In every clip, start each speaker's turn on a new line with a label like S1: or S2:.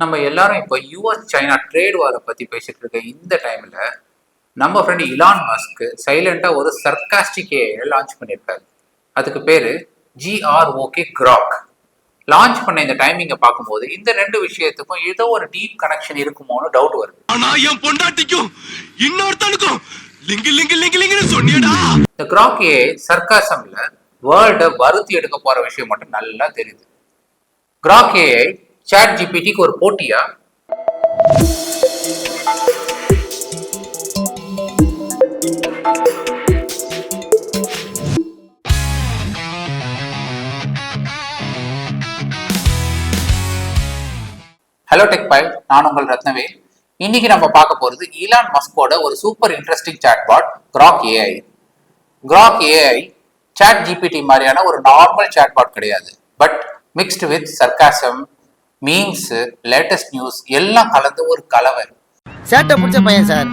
S1: நம்ம எல்லாரும் இப்போ யூஎஸ் சைனா ட்ரேட் வாரை பற்றி பேசிட்டு இருக்க இந்த டைமில் நம்ம ஃப்ரெண்ட் இலான் மஸ்க் சைலண்டாக ஒரு சர்காஸ்டிக் ஏஐ லான்ச் பண்ணியிருக்காரு. அதுக்கு பேர் GROK கிராக். லான்ச் பண்ண இந்த டைமிங்கை பார்க்கும்போது இந்த ரெண்டு விஷயத்துக்கும் ஏதோ ஒரு டீப் கனெக்ஷன் இருக்குமோன்னு டவுட் வருது. இந்த கிராக் ஏஐ சர்காசம்ல வேர்ல்டை வருத்தி எடுக்க போற விஷயம் மட்டும் நல்லா தெரியுது. கிராக் ஏஐ சாட் ஜிபிடிக்கு ஒரு போட்டியா? ஹலோ டெக்பைல், நான் உங்கள் ரத்னவேல். இன்னைக்கு நம்ம பார்க்க போறது ஈலான் மஸ்கோட ஒரு super interesting chatbot Grok AI. Grok AI ChatGPT மாதிரியான ஒரு நார்மல் சாட்பாட் கிடையாது, but mixed with sarcasm, memes, latest news எல்லாம் கலந்து ஒரு கலவை.
S2: சேட்டை பிடிச்ச பையன் சார்,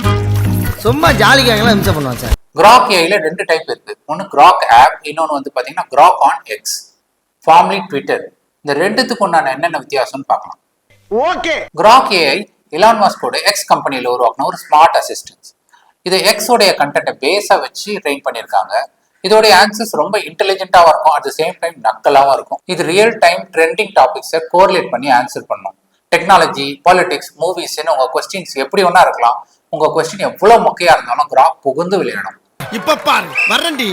S2: சும்மா ஜாலிக்காக இம்சம் பண்ணுவான் சார்.
S1: கிராக் ஏஐல ரெண்டு டைப் இருக்கு. ஒன்று கிராக் ஆப், இன்னொன்று வந்து பார்த்தீங்கன்னா Grok on X, formally Twitter. இந்த ரெண்டுத்துக்கு உண்டான என்னென்ன வித்தியாசம்னு பார்க்கலாம்.
S2: ஓகே.
S1: கிராக் ஏஐ இலான் மஸ்கோட எக்ஸ் கம்பெனியில் உருவாக்கின ஒரு ஸ்மார்ட் அசிஸ்டன்ஸ். இது எக்ஸோடைய கண்டென்ட்டை பேஸாக வச்சு ட்ரெயின் பண்ணியிருக்காங்க. இதோடைய ஆன்சர்ஸ் ரொம்ப இன்டெலிஜென்ட்டாகவும் இருக்கும், அட் த சேம் டைம் நக்கலாகவும் இருக்கும். இது ரியல் டைம் ட்ரெண்டிங் டாபிக்ஸை கோரிலேட் பண்ணி ஆன்சர் பண்ணும். டெக்னாலஜி, பாலிடிக்ஸ், மூவிஸ்ன்னு உங்கள் கொஸ்டின்ஸ் எப்படி ஒன்றா இருக்கலாம். உங்கள் கொஸ்டின் எவ்வளோ மொக்கையாக இருந்தாலும் கிராக் புகுந்து விளையாடும்.
S2: இப்ப பாரு வரண்டி.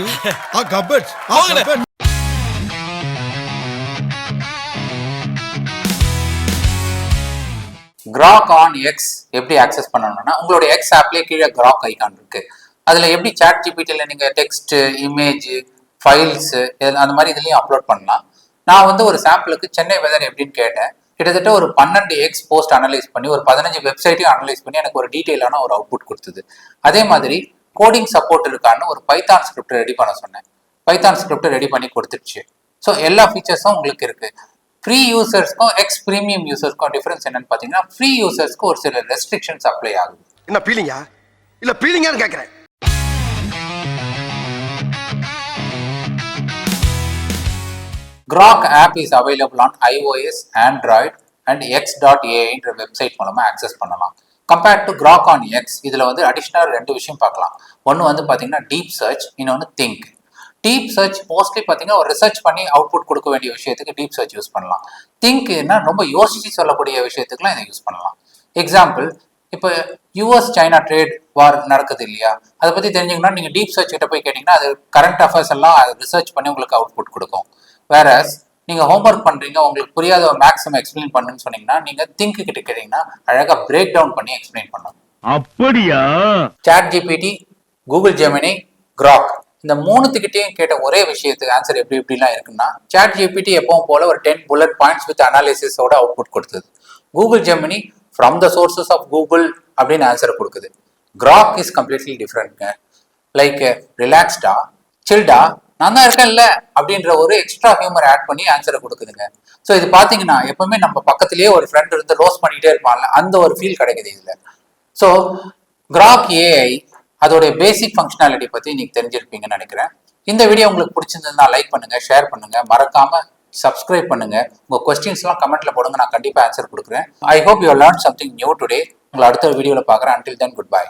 S1: கிராக் ஆன் எக்ஸ் எப்படி ஆக்சஸ் பண்ணணும்னா, உங்களோட எக்ஸ் ஆப்லேயே கீழே கிராக் ஐகான் இருக்கு. அதில் எப்படி சாட் ஜிபிடியில் நீங்கள் டெக்ஸ்ட், இமேஜ், ஃபைல்ஸ் அந்த மாதிரி இதுலேயும் அப்லோட் பண்ணலாம். நான் வந்து ஒரு சாம்பிளுக்கு சென்னை வெதர் எப்படின்னு கேட்டேன். கிட்டத்தட்ட ஒரு 12 எக்ஸ் போஸ்ட் அனலைஸ் பண்ணி ஒரு 15 வெப்சைட்டையும் அனலைஸ் பண்ணி எனக்கு ஒரு டீட்டெயிலான ஒரு அவுட்புட் கொடுத்தது. அதே மாதிரி கோடிங் சப்போர்ட் இருக்கான்னு ஒரு பைத்தான் ஸ்கிரிப்ட் ரெடி பண்ண சொன்னேன். பைத்தான் ஸ்கிரிப்ட் ரெடி பண்ணி கொடுத்துருச்சு. ஸோ எல்லா ஃபீச்சர்ஸும் உங்களுக்கு இருக்கு. ஃப்ரீ யூசர்ஸ்க்கும் எக்ஸ் ப்ரீமியம் யூசர்ஸ்க்கும் டிஃபரன்ஸ் என்னன்னு பார்த்தீங்கன்னா, ஃப்ரீ யூசர்ஸ்க்கு ஒரு சில ரெஸ்ட்ரிக்ஷன்ஸ் அப்ளை ஆகுது.
S2: என்ன பீலிங்கா இல்ல பீலிங்கான்னு கேட்குறேன்.
S1: Grok app is available on iOS, Android and x.ai என்ற வெப்சைட் மூலமா ஆக்சஸ் பண்ணலாம். Compared to Grok on X, இதுல வந்து அடிஷனல் ரெண்டு விஷயம் பார்க்கலாம். ஒன்று வந்து பார்த்தீங்கன்னா டீப் சர்ச், இன்னொன்று திங்க். டீப் சர்ச் மோஸ்ட்லி பார்த்தீங்கன்னா ஒரு ரிசர்ச் பண்ணி அவுட்புட் கொடுக்க வேண்டிய விஷயத்துக்கு டீப் சர்ச் யூஸ் பண்ணலாம். திங்க்னா ரொம்ப யோசிச்சு சொல்லக்கூடிய விஷயத்துக்குலாம் இதை யூஸ் பண்ணலாம். எக்ஸாம்பிள், இப்போ யூஎஸ் சைனா ட்ரேட் வார் நடக்குது இல்லையா, அதை பற்றி தெரிஞ்சுக்கணும்னா நீங்கள் டீப் சர்ச் கிட்ட போய் கேட்டிங்கன்னா அது கரண்ட் அஃபேர்ஸ் எல்லாம் ரிசர்ச் பண்ணி உங்களுக்கு அவுட்புட் கொடுக்கும். வேறஸ் நீங்கள் ஹோம்ஒர்க் பண்ணுறீங்க, உங்களுக்கு புரியாத மேக்ஸிமம் எக்ஸ்பிளைன் பண்ணுன்னு சொன்னீங்கன்னா நீங்கள் திங்க் கிட்ட கேட்டீங்கன்னா அழகாக பிரேக் டவுன் பண்ணி எக்ஸ்பிளைன் பண்ணும்.
S3: அப்படியா?
S1: ChatGPT, Google Gemini, Grok இந்த மூணுத்துக்கிட்டையும் கேட்ட ஒரே விஷயத்துக்கு ஆன்சர் எப்படி எப்படிலாம் இருக்குன்னா, சாட் ஜிபிடி எப்பவும் போல ஒரு 10 புல்லட் பாயிண்ட்ஸ் வித் அனாலிசிஸோட அவுட்புட் கொடுத்தது. Google Gemini from the sources of Google அப்படின்னு ஆன்சர் கொடுக்குது. கிராக் இஸ் கம்ப்ளீட்லி டிஃப்ரெண்ட்ங்க. லைக் ரிலாக்ஸ்டா, சில்டா, நான் தான் இருக்கேன்ல அப்படின்ற ஒரு எக்ஸ்ட்ரா ஹியூமர் ஆட் பண்ணி ஆன்சரை கொடுக்குதுங்க. ஸோ இது பார்த்தீங்கன்னா எப்பவுமே நம்ம பக்கத்திலேயே ஒரு ஃப்ரெண்ட் இருந்து ரோஸ் பண்ணிக்கிட்டே இருப்பான்ல, அந்த ஒரு ஃபீல் கிடைக்குது இதில். ஸோ கிராக் ஏஐ அதோடைய பேசிக் ஃபங்க்ஷனாலிட்டி பற்றி இன்னைக்கு தெரிஞ்சிருப்பீங்கன்னு நினைக்கிறேன். இந்த வீடியோ உங்களுக்கு பிடிச்சிருந்ததுன்னா லைக் பண்ணுங்க, ஷேர் பண்ணுங்க, மறக்காம சப்ஸ்கிரைப் பண்ணுங்க. உங்க கொஸ்டின்ஸ்லாம் கமெண்ட்ல போடுங்க, நான் கண்டிப்பாக ஆன்சர் கொடுக்குறேன். I hope you learn something new today. உங்களை அடுத்த வீடியோவில் பார்க்குறேன். Until then, good bye.